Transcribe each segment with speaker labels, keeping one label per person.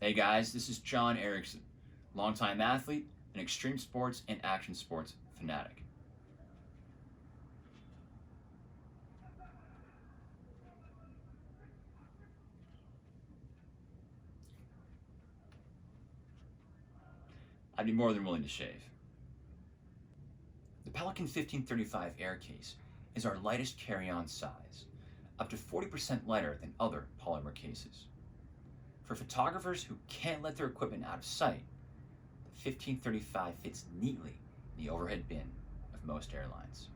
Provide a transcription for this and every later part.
Speaker 1: Hey guys, this is John Erickson, longtime athlete and extreme sports and action sports fanatic. I'd be more than willing to shave. The Pelican 1535 Air case is our lightest carry-on size, up to 40% lighter than other polymer cases. For photographers who can't let their equipment out of sight, the 1535 fits neatly in the overhead bin of most airlines.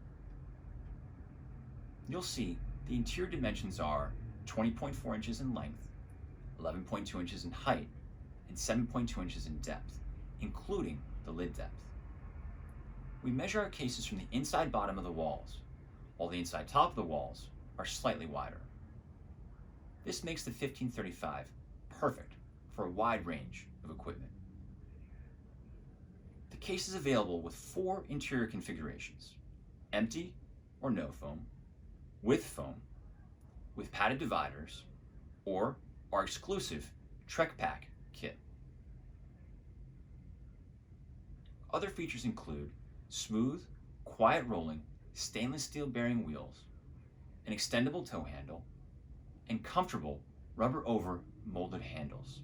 Speaker 1: You'll see the interior dimensions are 20.4 inches in length, 11.2 inches in height, and 7.2 inches in depth, including the lid depth. We measure our cases from the inside bottom of the walls, while the inside top of the walls are slightly wider. This makes the 1535 perfect for a wide range of equipment. The case is available with 4 interior configurations: empty or no foam, with foam, with padded dividers, or our exclusive Trek Pack kit. Other features include smooth, quiet rolling stainless steel bearing wheels, an extendable tow handle, and comfortable rubber over molded handles.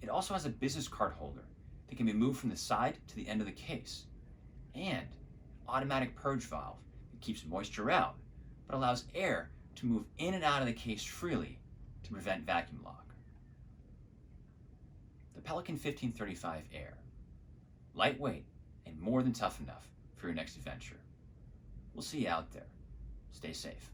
Speaker 1: It also has a business card holder that can be moved from the side to the end of the case, and an automatic purge valve that keeps moisture out but allows air to move in and out of the case freely to prevent vacuum lock. The Pelican 1535 Air. Lightweight and more than tough enough for your next adventure. We'll see you out there. Stay safe.